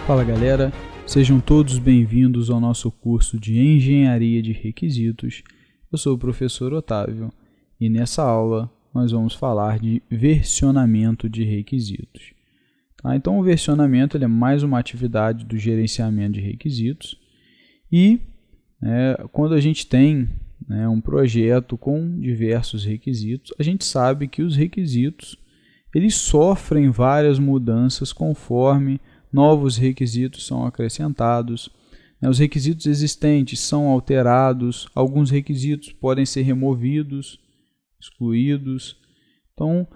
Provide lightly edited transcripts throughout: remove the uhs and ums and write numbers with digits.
Fala galera, sejam todos bem-vindos ao nosso curso de Engenharia de Requisitos. Eu sou o professor Otávio e nessa aula nós vamos falar de versionamento de requisitos. Então o versionamento ele é mais uma atividade do gerenciamento de requisitos e quando a gente tem um projeto com diversos requisitos, a gente sabe que os requisitos eles sofrem várias mudanças conforme novos requisitos são acrescentados, os requisitos existentes são alterados, alguns requisitos podem ser removidos, excluídos. Então,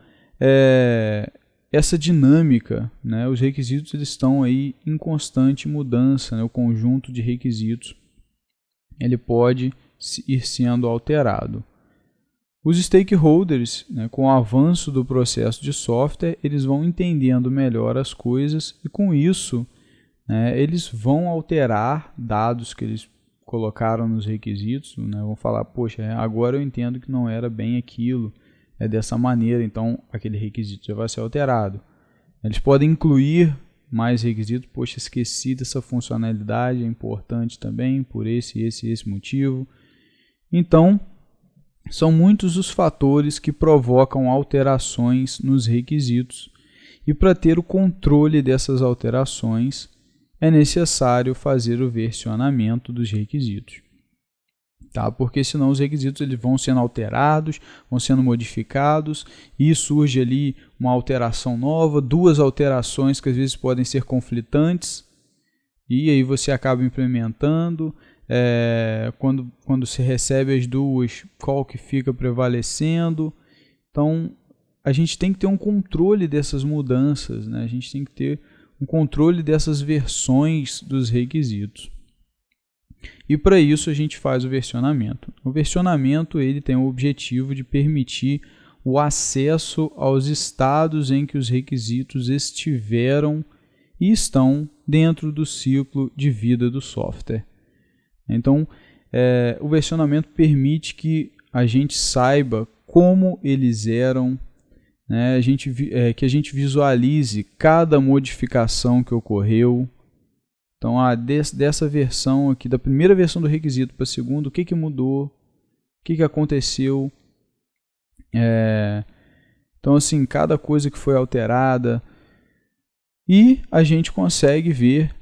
essa dinâmica, os requisitos eles estão aí em constante mudança, o conjunto de requisitos ele pode ir sendo alterado. Os stakeholders, com o avanço do processo de software, eles vão entendendo melhor as coisas e com isso eles vão alterar dados que eles colocaram nos requisitos, vão falar, poxa, agora eu entendo que não era bem aquilo, é dessa maneira, então aquele requisito já vai ser alterado. Eles podem incluir mais requisitos, poxa, esqueci dessa funcionalidade, é importante também por esse motivo. Então, são muitos os fatores que provocam alterações nos requisitos e para ter o controle dessas alterações é necessário fazer o versionamento dos requisitos. Porque senão os requisitos eles vão sendo alterados, vão sendo modificados e surge ali uma alteração nova, duas alterações que às vezes podem ser conflitantes e aí você acaba implementando. Quando se recebe as duas, qual que fica prevalecendo. Então, a gente tem que ter um controle dessas mudanças, a gente tem que ter um controle dessas versões dos requisitos. E para isso a gente faz o versionamento. O versionamento ele tem o objetivo de permitir o acesso aos estados em que os requisitos estiveram e estão dentro do ciclo de vida do software. Então, o versionamento permite que a gente saiba como eles eram, que a gente visualize cada modificação que ocorreu. Então, dessa versão aqui, da primeira versão do requisito para a segunda, o que mudou, o que aconteceu. Então, assim, cada coisa que foi alterada. E a gente consegue ver,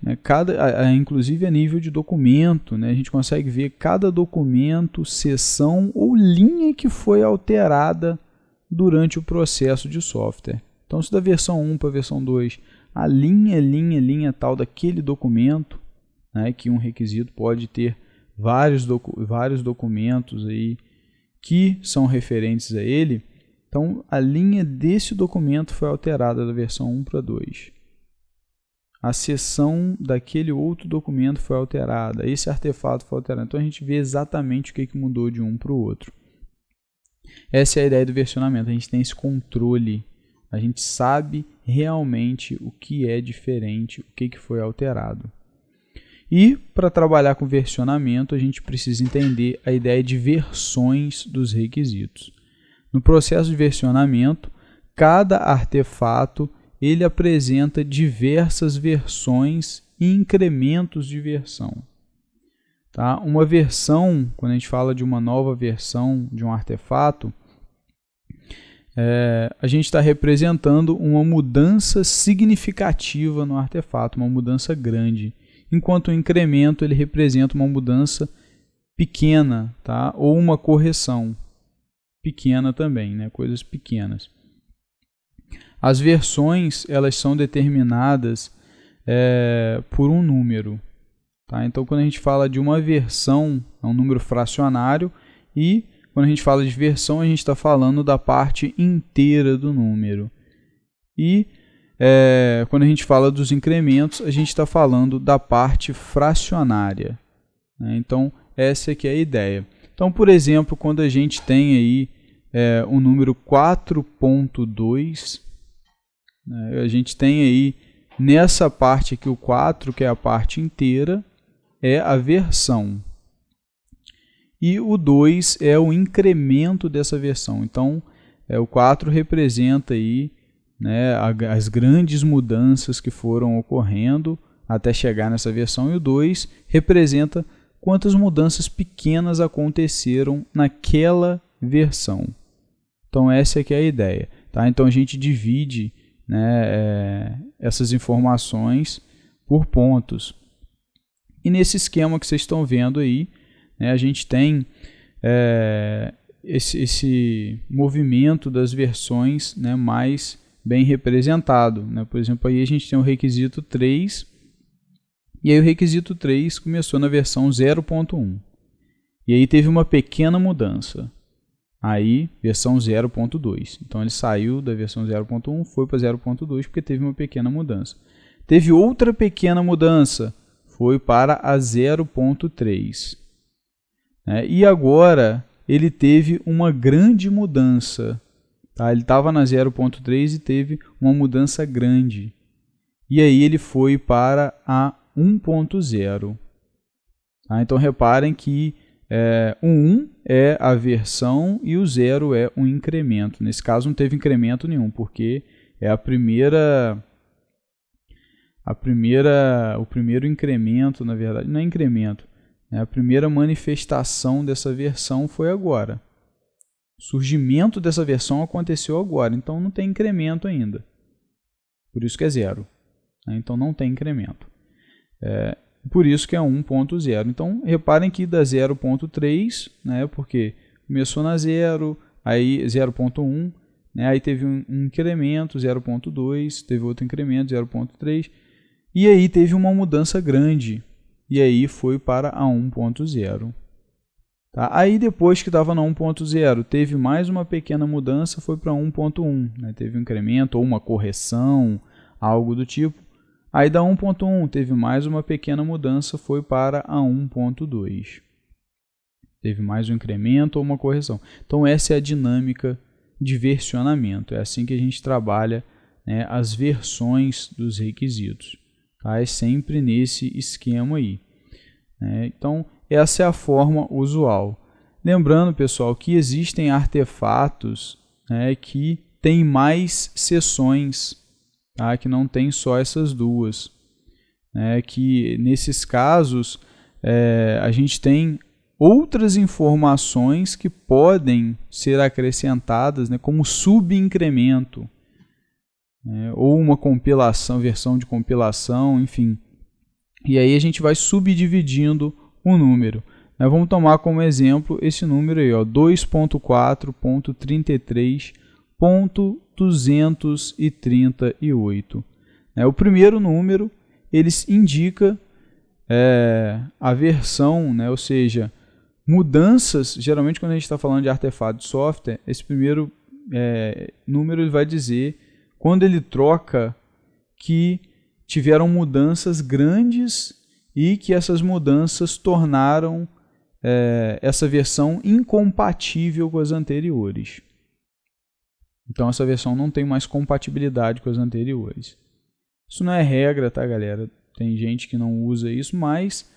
inclusive a nível de documento, a gente consegue ver cada documento, seção ou linha que foi alterada durante o processo de software. Então, se da versão 1 para a versão 2, a linha tal daquele documento, que um requisito pode ter vários documentos aí que são referentes a ele, então a linha desse documento foi alterada da versão 1 para 2. A seção daquele outro documento foi alterada, esse artefato foi alterado. Então a gente vê exatamente o que mudou de um para o outro. Essa é a ideia do versionamento, a gente tem esse controle, a gente sabe realmente o que é diferente, o que foi alterado. E para trabalhar com versionamento, a gente precisa entender a ideia de versões dos requisitos. No processo de versionamento, cada artefato ele apresenta diversas versões e incrementos de versão. Uma versão, quando a gente fala de uma nova versão de um artefato, a gente está representando uma mudança significativa no artefato, uma mudança grande, enquanto o incremento ele representa uma mudança pequena, ou uma correção pequena também, coisas pequenas. As versões elas são determinadas por um número. Então, quando a gente fala de uma versão, é um número fracionário, e quando a gente fala de versão, a gente está falando da parte inteira do número. E quando a gente fala dos incrementos, a gente está falando da parte fracionária. Então, essa aqui é a ideia. Então, por exemplo, quando a gente tem aí o número 4.2, a gente tem aí nessa parte aqui o 4, que é a parte inteira, é a versão. e o 2 é o incremento dessa versão. Então, o 4 representa aí, né, as grandes mudanças que foram ocorrendo até chegar nessa versão, e o 2 representa quantas mudanças pequenas aconteceram naquela versão. Então essa é que é a ideia. Tá? Então a gente divide, né, essas informações por pontos. E nesse esquema que vocês estão vendo aí, né, a gente tem esse movimento das versões, né, mais bem representado. Né? Por exemplo, aí a gente tem o requisito 3, e aí o requisito 3 começou na versão 0.1. E aí teve uma pequena mudança. Aí, versão 0.2. Então ele saiu da versão 0.1, foi para 0.2 porque teve uma pequena mudança. Teve outra pequena mudança, foi para a 0.3. E agora ele teve uma grande mudança. Tá? Ele estava na 0.3 e teve uma mudança grande. E aí ele foi para a 1.0. Tá? Então reparem que o 1 é a versão e o 0 é um incremento. Nesse caso não teve incremento nenhum, porque é o primeiro incremento, na verdade, não é incremento, a primeira manifestação dessa versão foi agora. O surgimento dessa versão aconteceu agora, então não tem incremento ainda. Por isso que é 0. Então não tem incremento. Por isso que é 1.0. Então, reparem que da 0.3, né, porque começou na 0, aí 0.1, né, aí teve um incremento, 0.2, teve outro incremento, 0.3, e aí teve uma mudança grande, e aí foi para a 1.0. Tá? Aí depois que estava na 1.0, teve mais uma pequena mudança, foi para 1.1, né, teve um incremento ou uma correção, algo do tipo. Aí da 1.1 teve mais uma pequena mudança, foi para a 1.2. Teve mais um incremento ou uma correção. Então essa é a dinâmica de versionamento. É assim que a gente trabalha, né, as versões dos requisitos. Tá? É sempre nesse esquema aí. Então essa é a forma usual. Lembrando, pessoal, que existem artefatos, né, que têm mais seções. Tá? Que não tem só essas duas, que nesses casos a gente tem outras informações que podem ser acrescentadas, né, como subincremento, ou uma compilação, versão de compilação, enfim. E aí a gente vai subdividindo o número. Vamos tomar como exemplo esse número aí, 2.4.33.238. O primeiro número ele indica a versão, ou seja, mudanças. Geralmente quando a gente está falando de artefato de software, esse primeiro número ele vai dizer quando ele troca que tiveram mudanças grandes e que essas mudanças tornaram essa versão incompatível com as anteriores. Então essa versão não tem mais compatibilidade com as anteriores. Isso não é regra, tá, galera? Tem gente que não usa isso, mas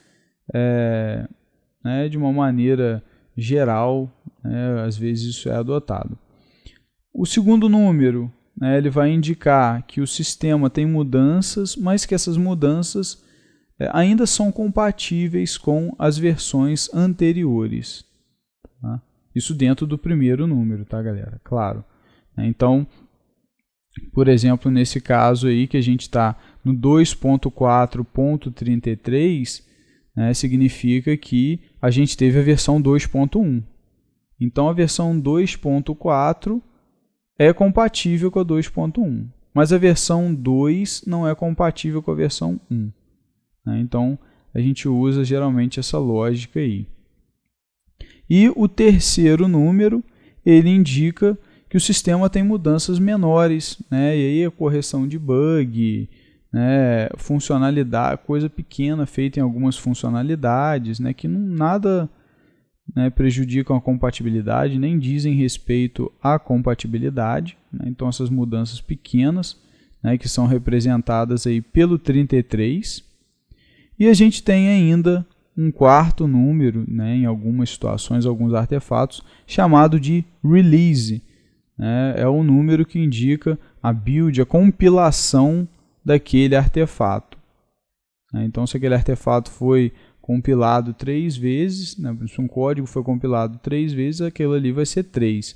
de uma maneira geral, às vezes isso é adotado. O segundo número, ele vai indicar que o sistema tem mudanças, mas que essas mudanças ainda são compatíveis com as versões anteriores. Tá? Isso dentro do primeiro número, tá, galera? Claro. Então, por exemplo, nesse caso aí que a gente está no 2.4.33, significa que a gente teve a versão 2.1. Então, a versão 2.4 é compatível com a 2.1, mas a versão 2 não é compatível com a versão 1. Então, a gente usa geralmente essa lógica aí. E o terceiro número, ele indica que o sistema tem mudanças menores, e aí a correção de bug, funcionalidade, coisa pequena feita em algumas funcionalidades, que nada prejudicam a compatibilidade, nem dizem respeito à compatibilidade. Então essas mudanças pequenas, que são representadas aí pelo 33. E a gente tem ainda um quarto número, né, em algumas situações, alguns artefatos, chamado de release. Né, é o número que indica a build, a compilação daquele artefato. Então, se aquele artefato foi compilado 3 vezes, né, se um código foi compilado 3 vezes, aquilo ali vai ser 3.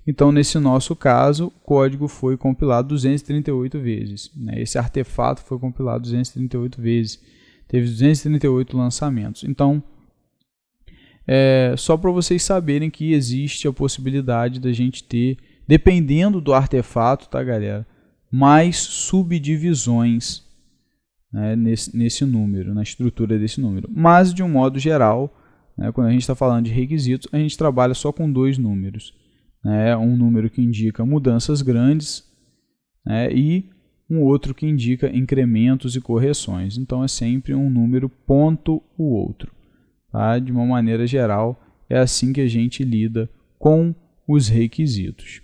Então, nesse nosso caso, o código foi compilado 238 vezes. Né, esse artefato foi compilado 238 vezes. Teve 238 lançamentos. Então, só para vocês saberem que existe a possibilidade da gente ter, dependendo do artefato, tá, galera, mais subdivisões, né, nesse número, na estrutura desse número. Mas, de um modo geral, né, quando a gente está falando de requisitos, a gente trabalha só com 2 números. Né, um número que indica mudanças grandes, né, e um outro que indica incrementos e correções. Então, é sempre um número ponto o outro. Tá? De uma maneira geral, é assim que a gente lida com os requisitos.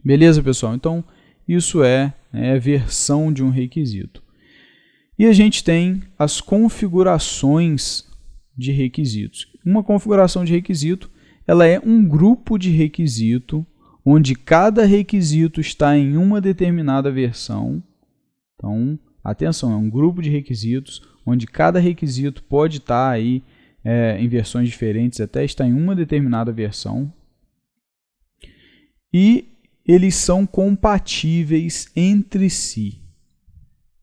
Beleza, pessoal? Então, isso é a versão de um requisito. E a gente tem as configurações de requisitos. Uma configuração de requisito, ela é um grupo de requisito onde cada requisito está em uma determinada versão. Então, atenção, é um grupo de requisitos onde cada requisito pode estar aí em versões diferentes, até estar em uma determinada versão. E eles são compatíveis entre si.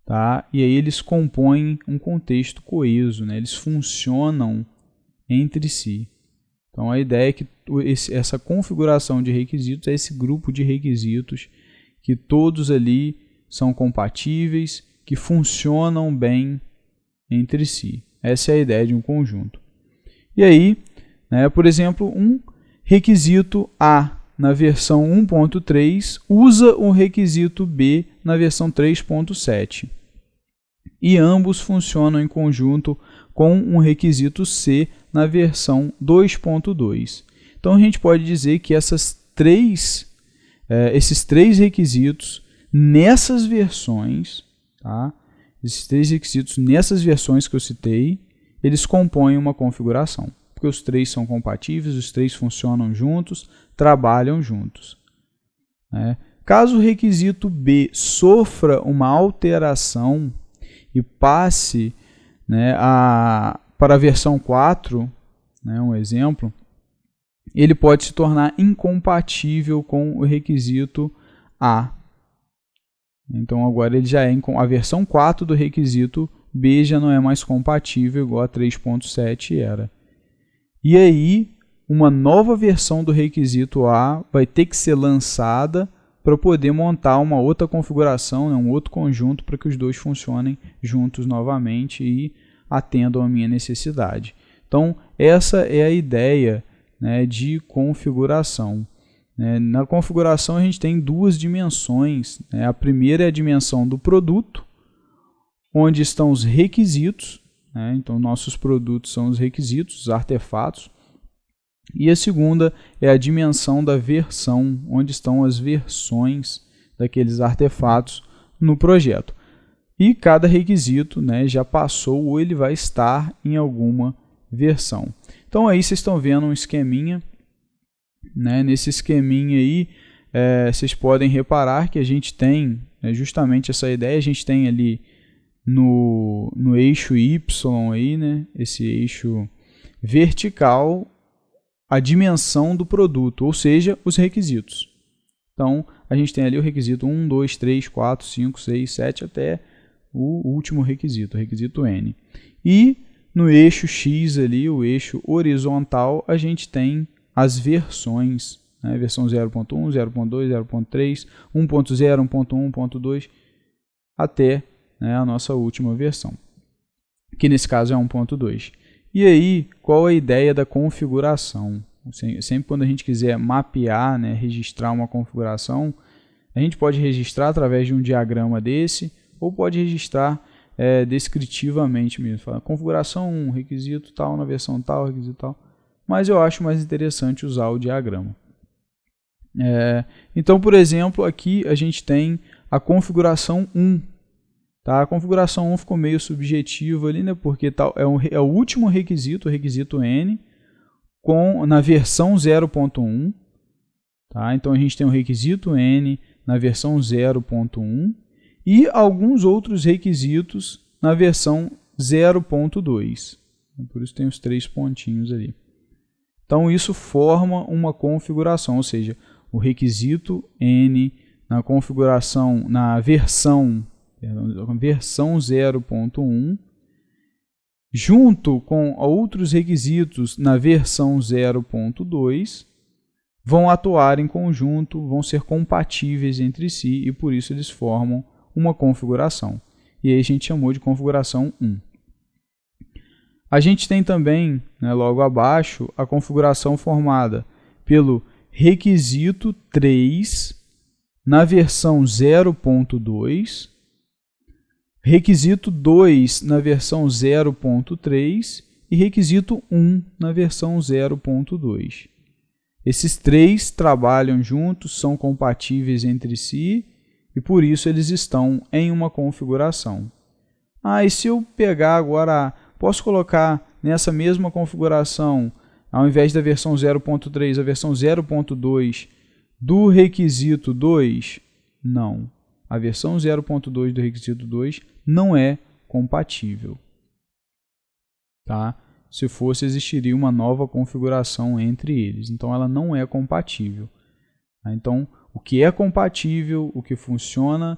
Tá? E aí eles compõem um contexto coeso, né? Eles funcionam entre si. Então, a ideia é que essa configuração de requisitos é esse grupo de requisitos que todos ali são compatíveis, que funcionam bem entre si. Essa é a ideia de um conjunto. E aí, né, por exemplo, um requisito A na versão 1.3 usa o requisito B na versão 3.7. E ambos funcionam em conjunto com um requisito C na versão 2.2. Então, a gente pode dizer que esses três requisitos nessas versões, tá? Esses 3 requisitos nessas versões que eu citei, eles compõem uma configuração, porque os 3 são compatíveis, os 3 funcionam juntos, trabalham juntos. Né? Caso o requisito B sofra uma alteração e passe, né, para a versão 4, né, um exemplo, ele pode se tornar incompatível com o requisito A. Então, agora ele já é a versão 4 do requisito B já não é mais compatível igual a 3.7 era. E aí, uma nova versão do requisito A vai ter que ser lançada para poder montar uma outra configuração, né, um outro conjunto para que os dois funcionem juntos novamente e atendam a minha necessidade. Então, essa é a ideia, né, de configuração. Na configuração, a gente tem 2 dimensões. Né? A primeira é a dimensão do produto, onde estão os requisitos. Né? Então, nossos produtos são os requisitos, os artefatos. E a segunda é a dimensão da versão, onde estão as versões daqueles artefatos no projeto. E cada requisito, né, já passou ou ele vai estar em alguma versão. Então aí vocês estão vendo um esqueminha. Né? Nesse esqueminha aí, vocês podem reparar que a gente tem justamente essa ideia. A gente tem ali no eixo Y, aí, né, esse eixo vertical, a dimensão do produto, ou seja, os requisitos. Então, a gente tem ali o requisito 1, 2, 3, 4, 5, 6, 7, até o último requisito, o requisito N. E no eixo X, ali, o eixo horizontal, a gente tem as versões, né? Versão 0.1, 0.2, 0.3, 1.0, 1.1, 1.2, até, né, a nossa última versão, que nesse caso é 1.2. E aí, qual a ideia da configuração? Sempre quando a gente quiser mapear, né, registrar uma configuração, a gente pode registrar através de um diagrama desse, ou pode registrar descritivamente mesmo. Fala, configuração 1, requisito tal, na versão tal, requisito tal. Mas eu acho mais interessante usar o diagrama. Então, por exemplo, aqui a gente tem a configuração 1. Tá? A configuração 1 ficou meio subjetiva ali, né? Porque é o último requisito, o requisito N, na versão 0.1. Tá? Então a gente tem o requisito N na versão 0.1 e alguns outros requisitos na versão 0.2. Por isso tem os 3 pontinhos ali. Então isso forma uma configuração, ou seja, o requisito N na configuração, na versão 0.1, junto com outros requisitos na versão 0.2, vão atuar em conjunto, vão ser compatíveis entre si e por isso eles formam uma configuração. E aí a gente chamou de configuração 1. A gente tem também, né, logo abaixo, a configuração formada pelo requisito 3 na versão 0.2, requisito 2 na versão 0.3 e requisito 1 na versão 0.2. Esses 3 trabalham juntos, são compatíveis entre si e por isso eles estão em uma configuração. E se eu pegar agora, posso colocar nessa mesma configuração, ao invés da versão 0.3, a versão 0.2 do requisito 2? Não. A versão 0.2 do requisito 2 não é compatível. Tá? Se fosse, existiria uma nova configuração entre eles. Então, ela não é compatível. Então, o que é compatível, o que funciona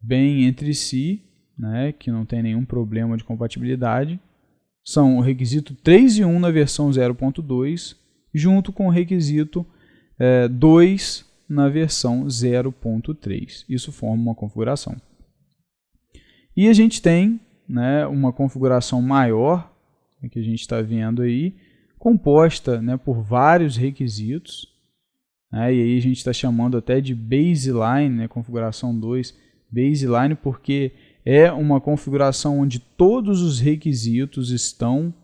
bem entre si, né, que não tem nenhum problema de compatibilidade, são o requisito 3 e 1 na versão 0.2, junto com o requisito 2 na versão 0.3. Isso forma uma configuração. E a gente tem, né, uma configuração maior, que a gente está vendo aí, composta, né, por vários requisitos, né, e aí a gente está chamando até de baseline, né, configuração 2, baseline, porque é uma configuração onde todos os requisitos estão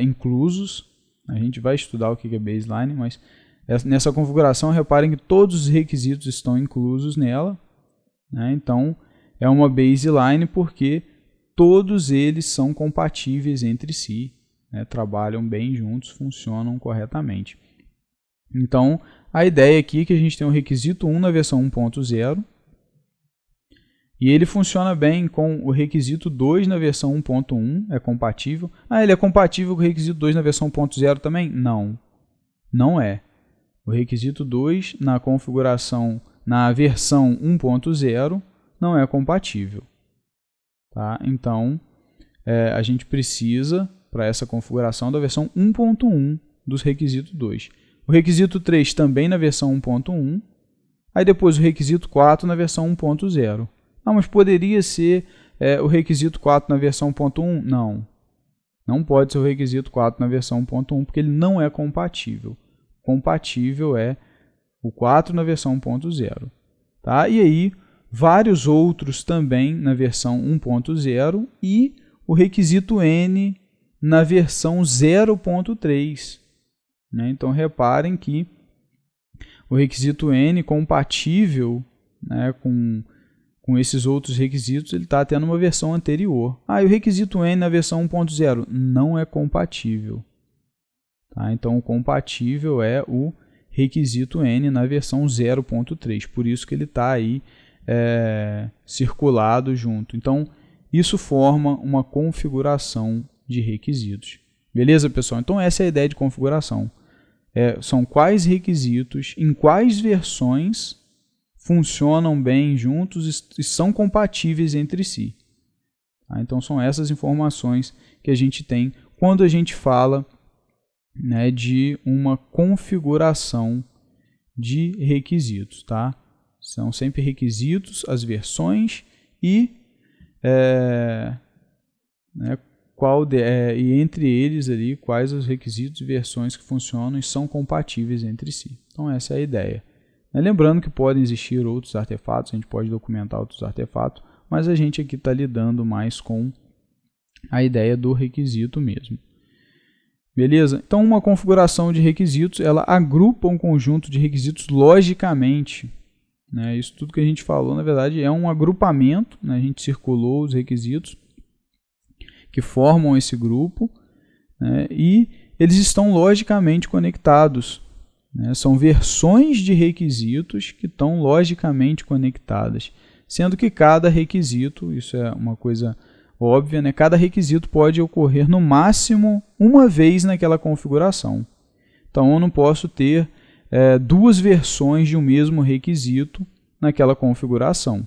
inclusos. A gente vai estudar o que é baseline, mas nessa configuração, reparem que todos os requisitos estão inclusos nela, né? Então, é uma baseline porque todos eles são compatíveis entre si, né? Trabalham bem juntos, funcionam corretamente. Então, a ideia aqui é que a gente tem o requisito 1 na versão 1.0 e ele funciona bem com o requisito 2 na versão 1.1, é compatível. Ele é compatível com o requisito 2 na versão 1.0 também? Não, não é. O requisito 2 na configuração, na versão 1.0, não é compatível. Tá? Então, a gente precisa, para essa configuração, da versão 1.1 dos requisitos 2. O requisito 3 também na versão 1.1, aí depois o requisito 4 na versão 1.0. Mas poderia ser o requisito 4 na versão 1.1? Não. Não pode ser o requisito 4 na versão 1.1, porque ele não é compatível. Compatível é o 4 na versão 1.0. Tá? E aí, vários outros também na versão 1.0 e o requisito N na versão 0.3. Né? Então, reparem que o requisito N compatível, né, com esses outros requisitos, ele está tendo uma versão anterior. E o requisito N na versão 1.0 não é compatível. Tá? Então, o compatível é o requisito N na versão 0.3. Por isso que ele está aí circulado junto. Então, isso forma uma configuração de requisitos. Beleza, pessoal? Então, essa é a ideia de configuração. São quais requisitos, em quais versões funcionam bem juntos e são compatíveis entre si. Tá? Então, são essas informações que a gente tem quando a gente fala, né, de uma configuração de requisitos. Tá? São sempre requisitos, as versões e, e entre eles ali, quais os requisitos e versões que funcionam e são compatíveis entre si. Então, essa é a ideia. Lembrando que podem existir outros artefatos, a gente pode documentar outros artefatos, mas a gente aqui está lidando mais com a ideia do requisito mesmo. Beleza? Então, uma configuração de requisitos, ela agrupa um conjunto de requisitos logicamente. né? Isso tudo que a gente falou, na verdade, é um agrupamento, né? A gente circulou os requisitos que formam esse grupo, né? E eles estão logicamente conectados, né? São versões de requisitos que estão logicamente conectadas, sendo que cada requisito, isso é uma coisa óbvia, né? Cada requisito pode ocorrer no máximo uma vez naquela configuração. Então eu não posso ter duas versões de um mesmo requisito naquela configuração.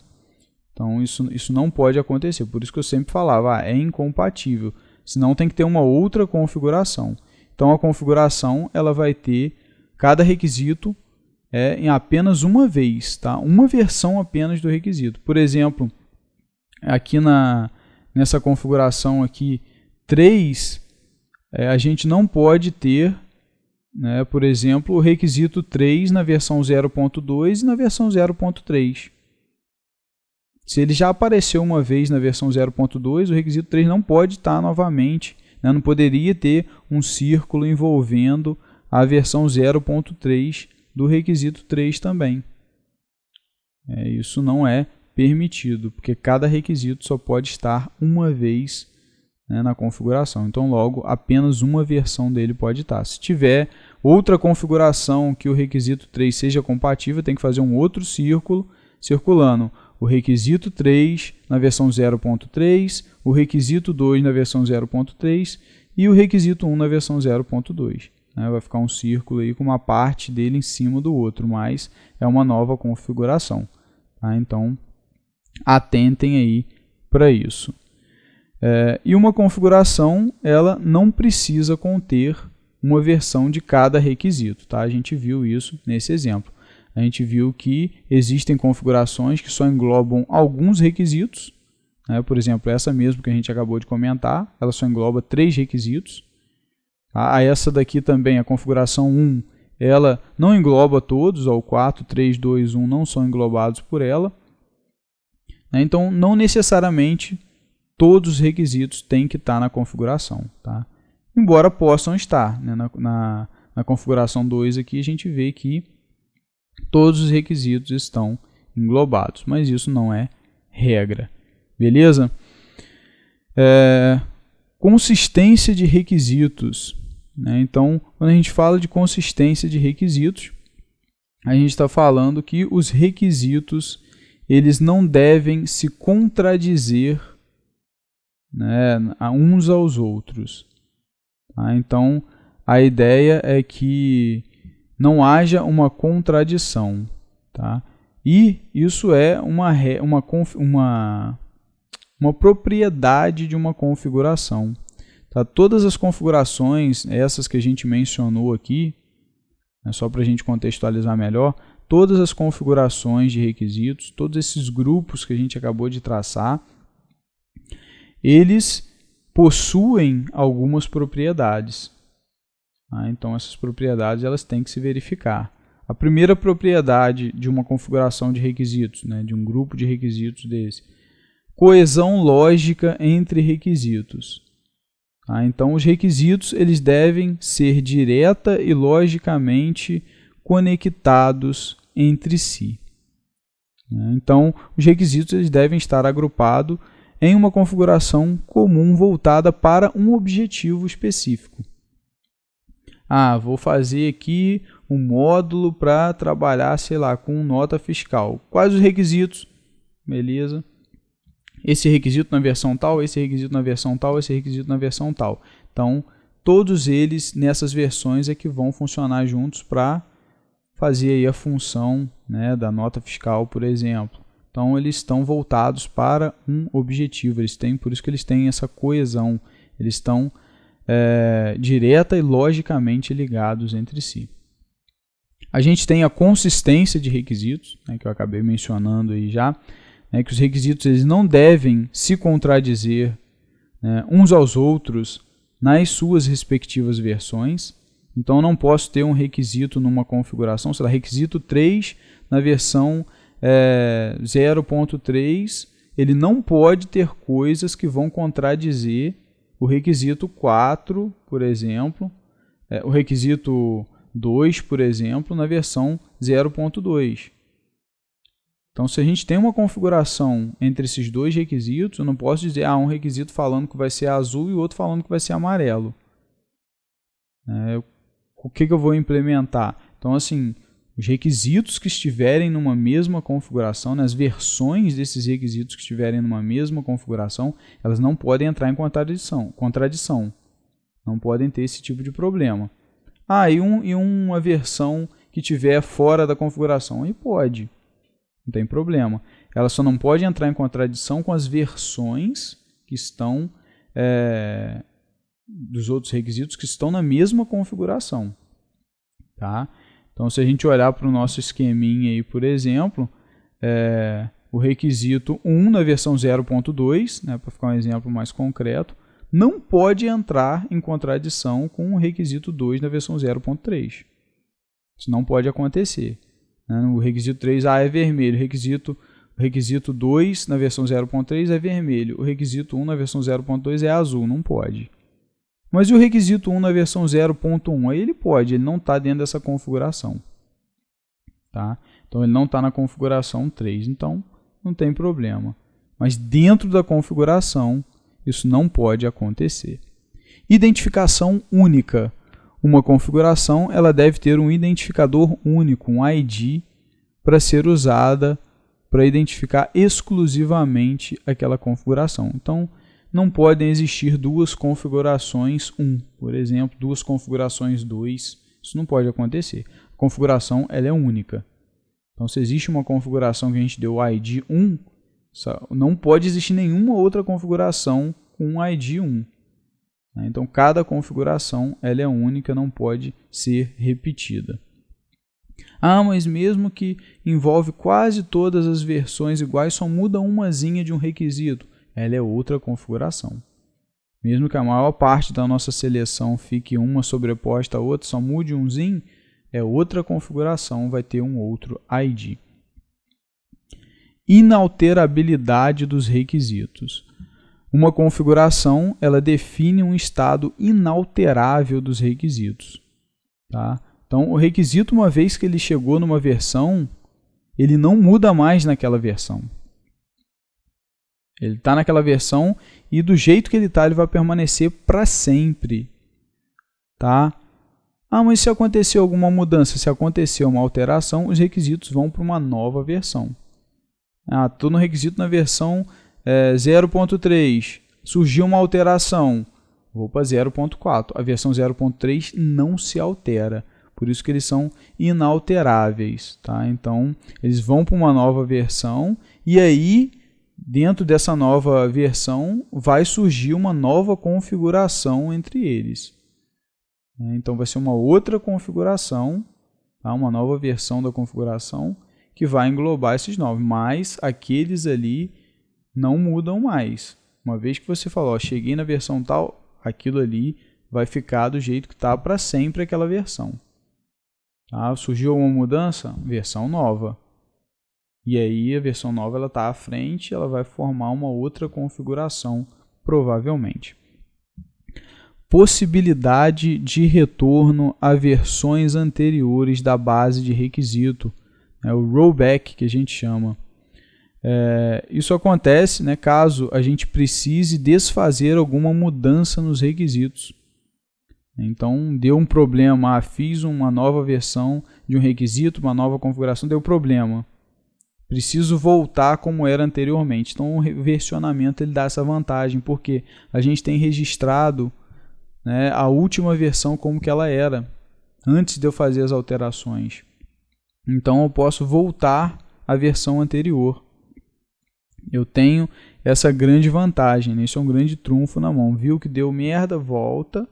Então isso não pode acontecer, por isso que eu sempre falava, é incompatível, senão tem que ter uma outra configuração. Então a configuração ela vai ter cada requisito em apenas uma vez, tá? Uma versão apenas do requisito. Por exemplo, aqui nessa configuração aqui 3, a gente não pode ter, né, por exemplo, o requisito 3 na versão 0.2 e na versão 0.3. Se ele já apareceu uma vez na versão 0.2, o requisito 3 não pode estar novamente, né, não poderia ter um círculo envolvendo a versão 0.3 do requisito 3 também. Isso não é permitido, porque cada requisito só pode estar uma vez, né, na configuração. Então, logo, apenas uma versão dele pode estar. Se tiver outra configuração que o requisito 3 seja compatível, tem que fazer um outro círculo, circulando o requisito 3 na versão 0.3, o requisito 2 na versão 0.3 e o requisito 1 na versão 0.2. Vai ficar um círculo aí com uma parte dele em cima do outro, mas é uma nova configuração. Tá? Então, atentem aí para isso. E uma configuração ela não precisa conter uma versão de cada requisito. Tá? A gente viu isso nesse exemplo. A gente viu que existem configurações que só englobam alguns requisitos. Né? Por exemplo, essa mesmo que a gente acabou de comentar, ela só engloba 3 requisitos. Essa daqui também, a configuração 1, ela não engloba todos, o 4, 3, 2, 1 não são englobados por ela. Então, não necessariamente todos os requisitos têm que estar na configuração. Tá? Embora possam estar. Né? Na configuração 2 aqui, a gente vê que todos os requisitos estão englobados, mas isso não é regra. Beleza? Consistência de requisitos. Né? Então, quando a gente fala de consistência de requisitos, a gente está falando que os requisitos eles não devem se contradizer, né, uns aos outros. Tá? Então, a ideia é que não haja uma contradição. Tá? E isso é uma propriedade de uma configuração. Tá? Todas as configurações, essas que a gente mencionou aqui, né, só para a gente contextualizar melhor, todas as configurações de requisitos, todos esses grupos que a gente acabou de traçar, eles possuem algumas propriedades. Tá? Então, essas propriedades elas têm que se verificar. A primeira propriedade de uma configuração de requisitos, né, de um grupo de requisitos desse, coesão lógica entre requisitos. Tá? Então, os requisitos eles devem ser direta e logicamente conectados entre si. Então, os requisitos eles devem estar agrupados em uma configuração comum voltada para um objetivo específico. Vou fazer aqui um módulo para trabalhar, sei lá, com nota fiscal. Quais os requisitos? Beleza. Esse requisito na versão tal, esse requisito na versão tal, esse requisito na versão tal. Então, todos eles nessas versões é que vão funcionar juntos para fazer aí a função, né, da nota fiscal, por exemplo. Então, eles estão voltados para um objetivo, por isso que eles têm essa coesão, eles estão direta e logicamente ligados entre si. A gente tem a consistência de requisitos, né, que eu acabei mencionando aí já, né, que os requisitos eles não devem se contradizer, né, uns aos outros nas suas respectivas versões. Então, eu não posso ter um requisito numa configuração, sei lá, requisito 3 na versão 0.3, ele não pode ter coisas que vão contradizer o requisito 4, por exemplo, o requisito 2, por exemplo, na versão 0.2. Então, se a gente tem uma configuração entre esses dois requisitos, eu não posso dizer um requisito falando que vai ser azul e o outro falando que vai ser amarelo. O que eu vou implementar? Então, assim, os requisitos que estiverem numa mesma configuração, as versões desses requisitos que estiverem numa mesma configuração, elas não podem entrar em contradição. Não podem ter esse tipo de problema. E uma versão que estiver fora da configuração? Aí pode, não tem problema. Ela só não pode entrar em contradição com as versões que estão dos outros requisitos que estão na mesma configuração. Tá? Então, se a gente olhar para o nosso esqueminha aí, por exemplo, o requisito 1 na versão 0.2, né, para ficar um exemplo mais concreto, não pode entrar em contradição com o requisito 2 na versão 0.3. Isso não pode acontecer. O requisito 3 é vermelho, o requisito 2 na versão 0.3 é vermelho, o requisito 1 na versão 0.2 é azul, não pode. Mas e o requisito 1 na versão 0.1? Aí ele pode, ele não está dentro dessa configuração. Tá? Então ele não está na configuração 3, então não tem problema. Mas dentro da configuração, isso não pode acontecer. Identificação única. Uma configuração ela deve ter um identificador único, um ID, para ser usada para identificar exclusivamente aquela configuração. Então, não podem existir duas configurações 1, por exemplo, duas configurações 2. Isso não pode acontecer. A configuração ela é única. Então, se existe uma configuração que a gente deu ID 1, não pode existir nenhuma outra configuração com um ID 1. Então, cada configuração ela é única, não pode ser repetida. Mas mesmo que envolve quase todas as versões iguais, só muda umazinha de um requisito, ela é outra configuração. Mesmo que a maior parte da nossa seleção fique uma sobreposta à outra, só mude umzinho, é outra configuração, vai ter um outro ID. Inalterabilidade dos requisitos. Uma configuração ela define um estado inalterável dos requisitos. Tá? Então, o requisito, uma vez que ele chegou numa versão, ele não muda mais naquela versão. Ele está naquela versão e do jeito que ele está, ele vai permanecer para sempre. Tá? Mas se acontecer alguma mudança, se acontecer uma alteração, os requisitos vão para uma nova versão. Estou no requisito na versão 0.3, surgiu uma alteração, vou para 0.4. A versão 0.3 não se altera, por isso que eles são inalteráveis. Tá? Então, eles vão para uma nova versão e aí, dentro dessa nova versão, vai surgir uma nova configuração entre eles. Então, vai ser uma outra configuração, tá? Uma nova versão da configuração que vai englobar esses novos, mas aqueles ali não mudam mais. Uma vez que você falou, cheguei na versão tal, aquilo ali vai ficar do jeito que está para sempre aquela versão. Tá? Surgiu alguma mudança? Versão nova. E aí a versão nova está à frente, ela vai formar uma outra configuração, provavelmente. Possibilidade de retorno a versões anteriores da base de requisito. É o rollback que a gente chama. Isso acontece, né, caso a gente precise desfazer alguma mudança nos requisitos. Então, deu um problema, fiz uma nova versão de um requisito, uma nova configuração, deu problema. Preciso voltar como era anteriormente. Então, o versionamento ele dá essa vantagem, porque a gente tem registrado, né, a última versão como que ela era, antes de eu fazer as alterações. Então, eu posso voltar à versão anterior. Eu tenho essa grande vantagem, né? Isso é um grande trunfo na mão. Viu que deu merda, volta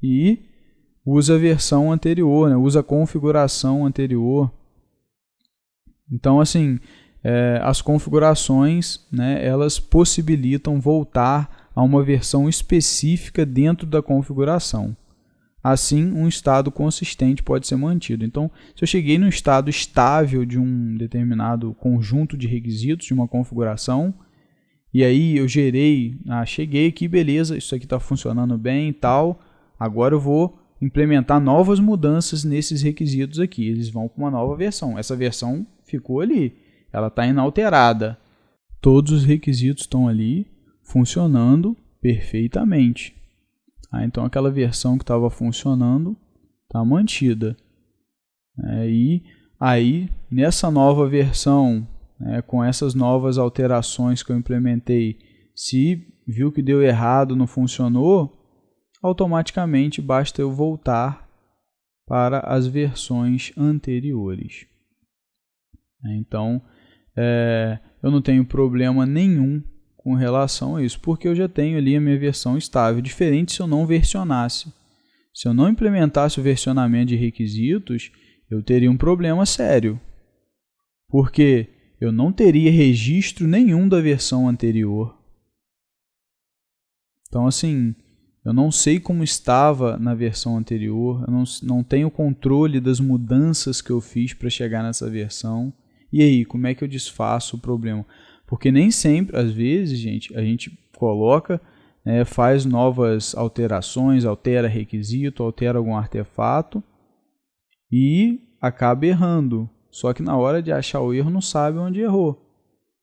e usa a versão anterior, né? Usa a configuração anterior. Então, assim, as configurações, né, elas possibilitam voltar a uma versão específica dentro da configuração. Assim, um estado consistente pode ser mantido. Então, se eu cheguei num estado estável de um determinado conjunto de requisitos, de uma configuração, e aí eu gerei, cheguei aqui, beleza, isso aqui está funcionando bem e tal, agora eu vou implementar novas mudanças nesses requisitos aqui. Eles vão para uma nova versão. Essa versão ficou ali. ela está inalterada. Todos os requisitos estão ali funcionando perfeitamente. Então aquela versão que estava funcionando está mantida. E aí, nessa nova versão, com essas novas alterações que eu implementei, se viu que deu errado, não funcionou, automaticamente basta eu voltar para as versões anteriores. Então, eu não tenho problema nenhum com relação a isso, porque eu já tenho ali a minha versão estável, diferente se eu não versionasse. Se eu não implementasse o versionamento de requisitos, eu teria um problema sério, porque eu não teria registro nenhum da versão anterior. Então, assim, eu não sei como estava na versão anterior, eu não tenho controle das mudanças que eu fiz para chegar nessa versão. E aí, como é que eu desfaço o problema? Porque nem sempre, às vezes, gente, a gente coloca, faz novas alterações, altera requisito, altera algum artefato e acaba errando. Só que na hora de achar o erro não sabe onde errou.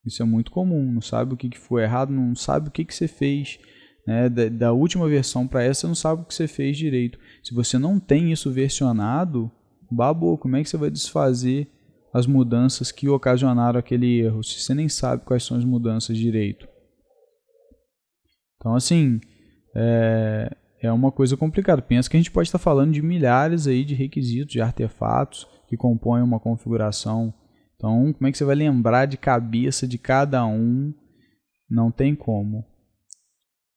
Isso é muito comum, não sabe o que foi errado, não sabe o que você fez. Da última versão para essa, você não sabe o que você fez direito. Se você não tem isso versionado, babou, como é que você vai desfazer as mudanças que ocasionaram aquele erro, se você nem sabe quais são as mudanças direito? Então, assim, é uma coisa complicada. Pensa que a gente pode estar falando de milhares aí de requisitos, de artefatos que compõem uma configuração. Então, como é que você vai lembrar de cabeça de cada um? Não tem como.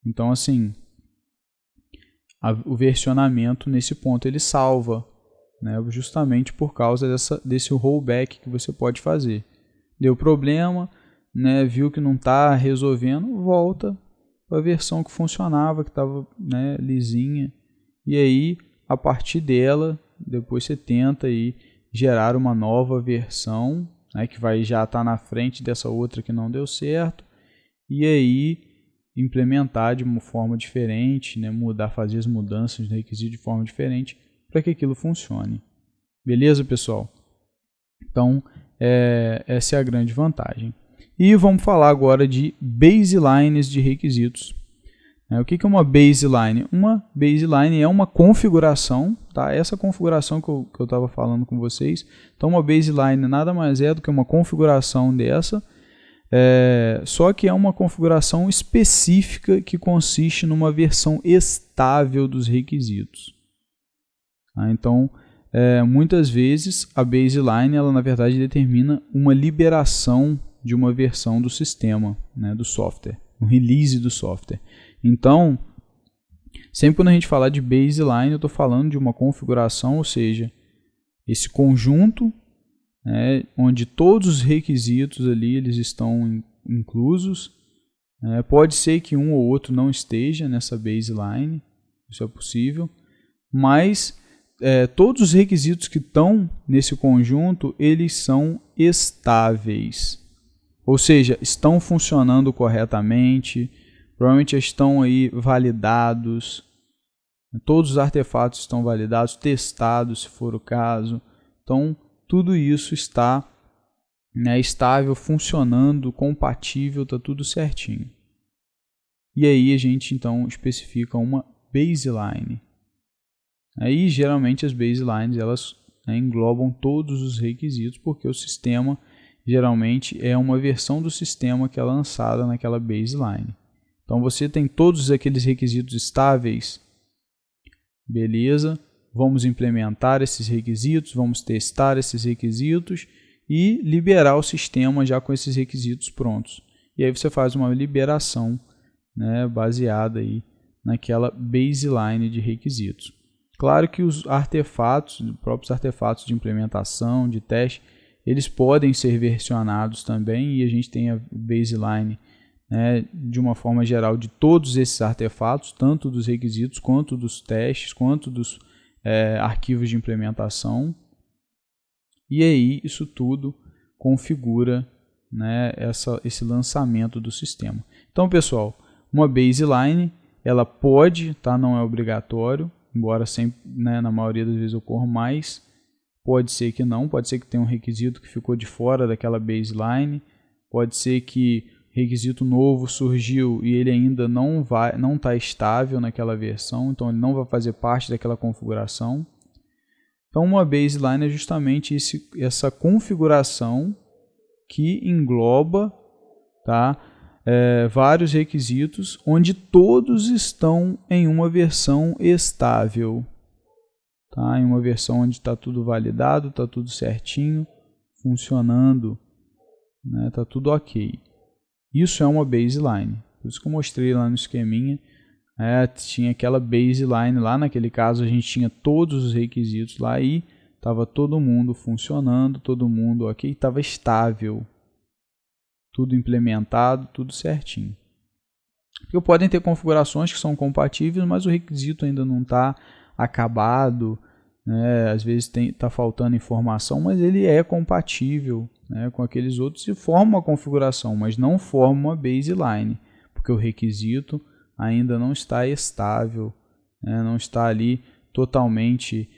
Então, assim, o versionamento nesse ponto ele salva, justamente por causa desse rollback que você pode fazer. Deu problema, viu que não está resolvendo, volta para a versão que funcionava, que estava lisinha. E aí, a partir dela, depois você tenta aí gerar uma nova versão, que vai já estar na frente dessa outra que não deu certo. E aí implementar de uma forma diferente, fazer as mudanças de requisito de forma diferente para que aquilo funcione. Beleza, pessoal? Então, essa é a grande vantagem. E vamos falar agora de baselines de requisitos. O que é uma baseline? Uma baseline é uma configuração, tá? Essa configuração que eu estava falando com vocês. Então, uma baseline nada mais é do que uma configuração dessa, só que é uma configuração específica que consiste numa versão estável dos requisitos. Então, muitas vezes a baseline, ela na verdade determina uma liberação de uma versão do sistema, do software, um release do software. Então, sempre quando a gente falar de baseline, eu estou falando de uma configuração, ou seja, esse conjunto onde todos os requisitos ali eles estão inclusos. Pode ser que um ou outro não esteja nessa baseline, isso é possível, mas todos os requisitos que estão nesse conjunto, eles são estáveis, ou seja, estão funcionando corretamente, provavelmente estão aí validados, todos os artefatos estão validados, testados se for o caso. Então, tudo isso está estável, funcionando, compatível, está tudo certinho. E aí a gente então especifica uma baseline. Aí geralmente as baselines elas englobam todos os requisitos, porque o sistema geralmente é uma versão do sistema que é lançada naquela baseline. Então você tem todos aqueles requisitos estáveis, beleza? Vamos implementar esses requisitos, vamos testar esses requisitos e liberar o sistema já com esses requisitos prontos. E aí você faz uma liberação baseada aí naquela baseline de requisitos. Claro que os artefatos, os próprios artefatos de implementação, de teste, eles podem ser versionados também, e a gente tem a baseline de uma forma geral de todos esses artefatos, tanto dos requisitos quanto dos testes, quanto dos arquivos de implementação. E aí isso tudo configura esse lançamento do sistema. Então, pessoal, uma baseline ela pode, não é obrigatório, embora sempre na maioria das vezes ocorra mais, pode ser que não, pode ser que tenha um requisito que ficou de fora daquela baseline, pode ser que requisito novo surgiu e ele ainda não está estável naquela versão, então ele não vai fazer parte daquela configuração. Então uma baseline é justamente essa configuração que engloba, tá, vários requisitos, onde todos estão em uma versão estável. Tá? Em uma versão onde está tudo validado, está tudo certinho, funcionando, né? Está tudo ok. Isso é uma baseline. Por isso que eu mostrei lá no esqueminha. Tinha aquela baseline lá, naquele caso a gente tinha todos os requisitos lá e estava todo mundo funcionando, todo mundo ok, estava estável. Tudo implementado, tudo certinho. Porque podem ter configurações que são compatíveis, mas o requisito ainda não está acabado, né? Às vezes está faltando informação, mas ele é compatível, né, com aqueles outros e forma uma configuração, mas não forma uma baseline, porque o requisito ainda não está estável, né, não está ali totalmente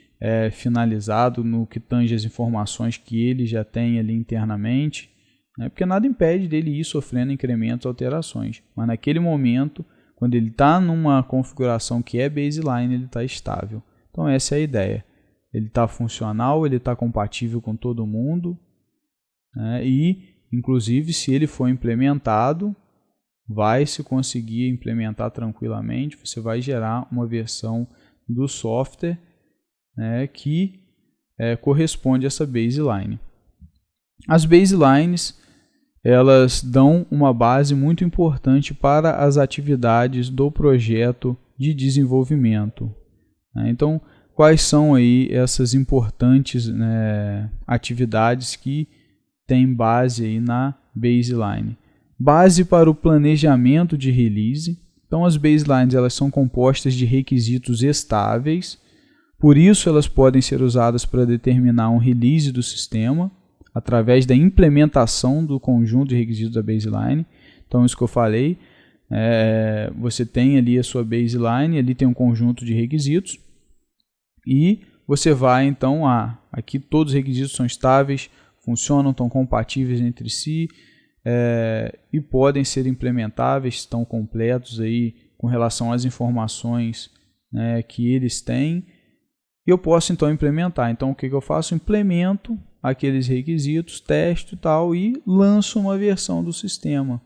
finalizado no que tange as informações que ele já tem ali internamente, né, porque nada impede dele ir sofrendo incrementos, alterações, mas naquele momento, quando ele está numa configuração que é baseline, ele está estável. Então essa é a ideia. Ele está funcional, ele está compatível com todo mundo, né? E, inclusive, se ele for implementado, vai se conseguir implementar tranquilamente. Você vai gerar uma versão do software, né, que corresponde a essa baseline. As baselines, elas dão uma base muito importante para as atividades do projeto de desenvolvimento. Então, quais são aí essas importantes, né, atividades que têm base aí na baseline? Base para o planejamento de release. Então, as baselines elas são compostas de requisitos estáveis, por isso elas podem ser usadas para determinar um release do sistema, através da implementação do conjunto de requisitos da baseline. Então, isso que eu falei, você tem ali a sua baseline, ali tem um conjunto de requisitos, e você vai então, aqui todos os requisitos são estáveis, funcionam, estão compatíveis entre si, e podem ser implementáveis, estão completos aí com relação às informações, né, que eles têm, e eu posso então implementar. Então, o que eu faço? Implemento aqueles requisitos, testo e tal, e lanço uma versão do sistema,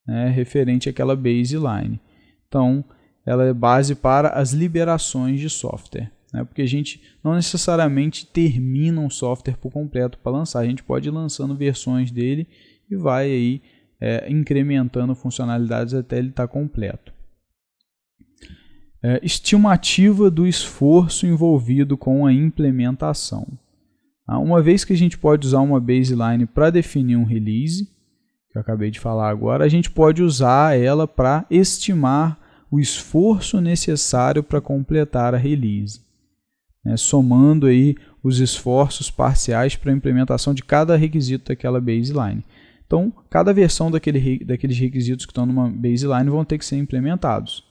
né, referente àquela baseline. Então, ela é base para as liberações de software, né, porque a gente não necessariamente termina um software por completo para lançar, a gente pode ir lançando versões dele e vai aí incrementando funcionalidades até ele estar completo. Estimativa do esforço envolvido com a implementação. Uma vez que a gente pode usar uma baseline para definir um release, que eu acabei de falar agora, a gente pode usar ela para estimar o esforço necessário para completar a release, né, somando aí os esforços parciais para a implementação de cada requisito daquela baseline. Então, cada versão daqueles requisitos que estão numa baseline vão ter que ser implementados.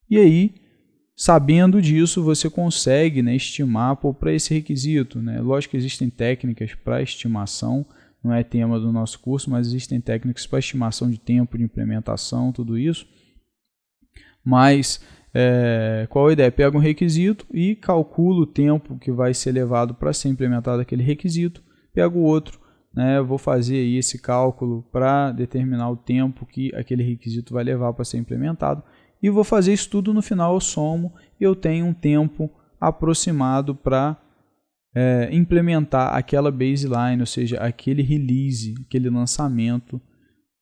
E aí, sabendo disso, você consegue, né, estimar para esse requisito, né? Lógico que existem técnicas para estimação, não é tema do nosso curso, mas existem técnicas para estimação de tempo de implementação, tudo isso. Mas qual a ideia? Pega um requisito e calcula o tempo que vai ser levado para ser implementado aquele requisito, pega o outro, né, vou fazer aí esse cálculo para determinar o tempo que aquele requisito vai levar para ser implementado, e vou fazer isso tudo, no final eu somo e eu tenho um tempo aproximado para implementar aquela baseline, ou seja, aquele release, aquele lançamento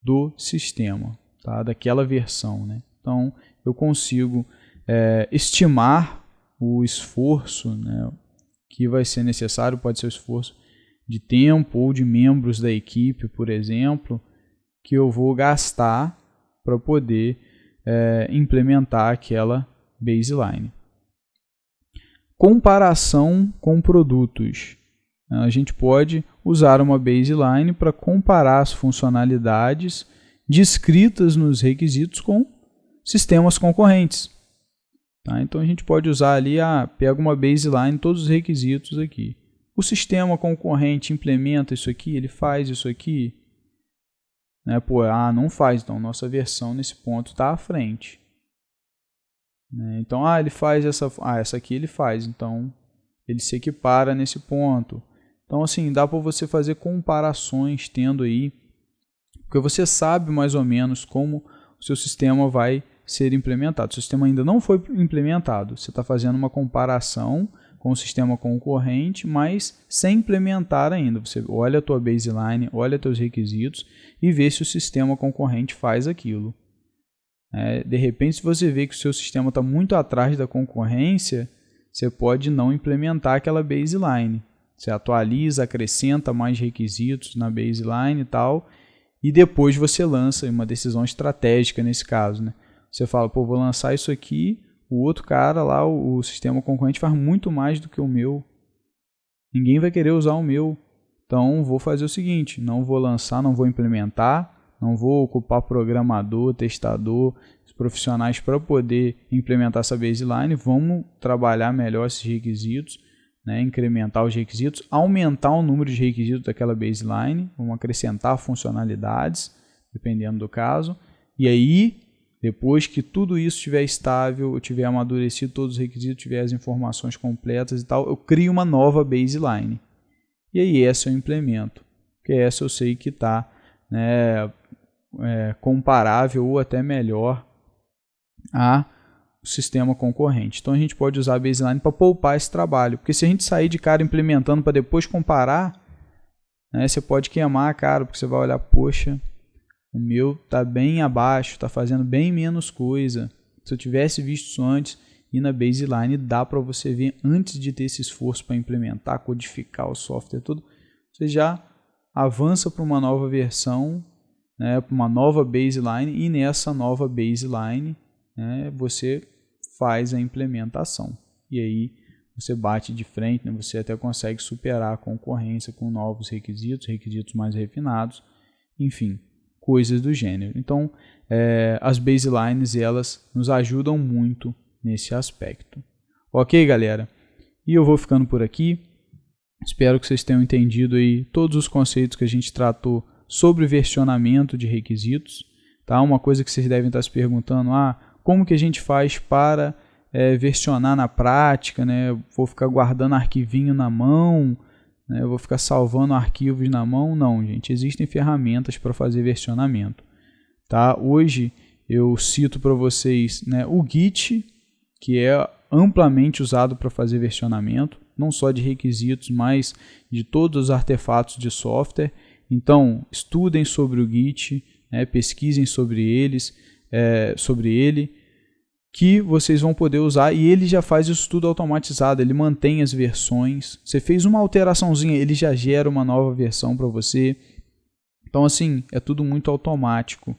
do sistema, tá? Daquela versão, né? Então, eu consigo estimar o esforço, né, que vai ser necessário, pode ser o esforço de tempo ou de membros da equipe, por exemplo, que eu vou gastar para poder implementar aquela baseline. Comparação com produtos. A gente pode usar uma baseline para comparar as funcionalidades descritas nos requisitos com sistemas concorrentes. Tá? Então a gente pode usar ali, pega uma baseline, todos os requisitos aqui. o sistema concorrente implementa isso aqui, ele faz isso aqui, né? Pô, não faz, então nossa versão nesse ponto está à frente. Então, ele faz essa aqui ele faz, então ele se equipara nesse ponto. Então, assim, dá para você fazer comparações tendo aí, porque você sabe mais ou menos como o seu sistema vai ser implementado. O sistema ainda não foi implementado, você está fazendo uma comparação com o sistema concorrente, mas sem implementar ainda. Você olha a tua baseline, olha teus requisitos e vê se o sistema concorrente faz aquilo. De repente, se você vê que o seu sistema está muito atrás da concorrência, você pode não implementar aquela baseline. Você atualiza, acrescenta mais requisitos na baseline e tal, e depois você lança uma decisão estratégica nesse caso, né? Você fala, pô, vou lançar isso aqui, o outro cara lá, o sistema concorrente faz muito mais do que o meu. Ninguém vai querer usar o meu. Então, vou fazer o seguinte, não vou lançar, não vou implementar, não vou ocupar programador, testador, profissionais para poder implementar essa baseline. Vamos trabalhar melhor esses requisitos, né? Incrementar os requisitos, aumentar o número de requisitos daquela baseline, vamos acrescentar funcionalidades, dependendo do caso. E aí, depois que tudo isso estiver estável, eu tiver amadurecido todos os requisitos, tiver as informações completas e tal, eu crio uma nova baseline. E aí essa eu implemento, porque essa eu sei que está, né, comparável ou até melhor ao sistema concorrente. Então a gente pode usar a baseline para poupar esse trabalho, porque se a gente sair de cara implementando para depois comparar, né, você pode queimar a cara, porque você vai olhar, poxa, o meu está bem abaixo, está fazendo bem menos coisa. Se eu tivesse visto isso antes, e na baseline dá para você ver antes de ter esse esforço para implementar, codificar o software, tudo, você já avança para uma nova versão, né, para uma nova baseline, e nessa nova baseline, né, você faz a implementação. E aí você bate de frente, né, você até consegue superar a concorrência com novos requisitos mais refinados, enfim, coisas do gênero. Então, as baselines, elas nos ajudam muito nesse aspecto. Ok, galera? E eu vou ficando por aqui. Espero que vocês tenham entendido aí todos os conceitos que a gente tratou sobre versionamento de requisitos. Tá? Uma coisa que vocês devem estar se perguntando, como que a gente faz para versionar na prática, né? Vou ficar guardando arquivinho na mão, né? Eu vou ficar salvando arquivos na mão? Não, gente. Existem ferramentas para fazer versionamento. Tá? Hoje eu cito para vocês, né, o Git, que é amplamente usado para fazer versionamento, não só de requisitos, mas de todos os artefatos de software. Então, estudem sobre o Git, né, pesquisem sobre ele, que vocês vão poder usar, e ele já faz isso tudo automatizado, ele mantém as versões. Você fez uma alteraçãozinha, ele já gera uma nova versão para você. Então, assim, é tudo muito automático,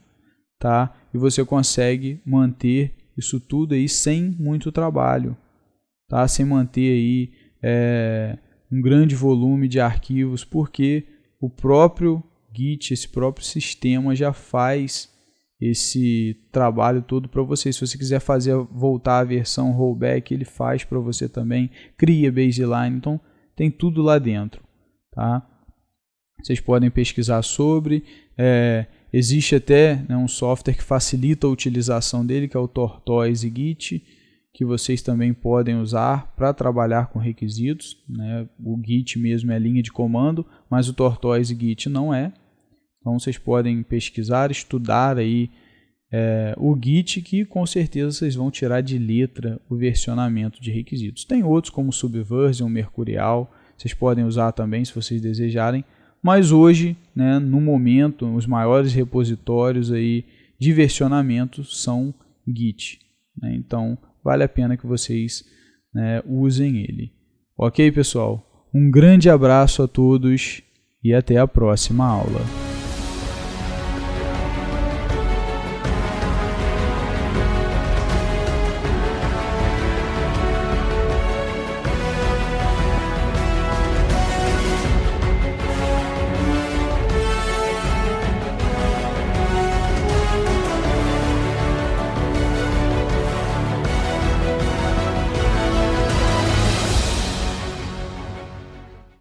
tá? E você consegue manter isso tudo aí sem muito trabalho, tá? Sem manter aí um grande volume de arquivos, porque o próprio Git, esse próprio sistema já faz esse trabalho todo para você. Se você quiser voltar a versão rollback, ele faz para você também, cria baseline, então tem tudo lá dentro, tá? Vocês podem pesquisar sobre, existe até, né, um software que facilita a utilização dele, que é o Tortoise Git, que vocês também podem usar para trabalhar com requisitos, né? O Git mesmo é linha de comando, mas o Tortoise Git não é. Então vocês podem pesquisar, estudar aí o Git, que com certeza vocês vão tirar de letra o versionamento de requisitos. Tem outros como Subversion, Mercurial, vocês podem usar também se vocês desejarem. Mas hoje, né, no momento, os maiores repositórios aí de versionamento são Git, né? Então, vale a pena que vocês, né, usem ele. Ok, pessoal? Um grande abraço a todos e até a próxima aula.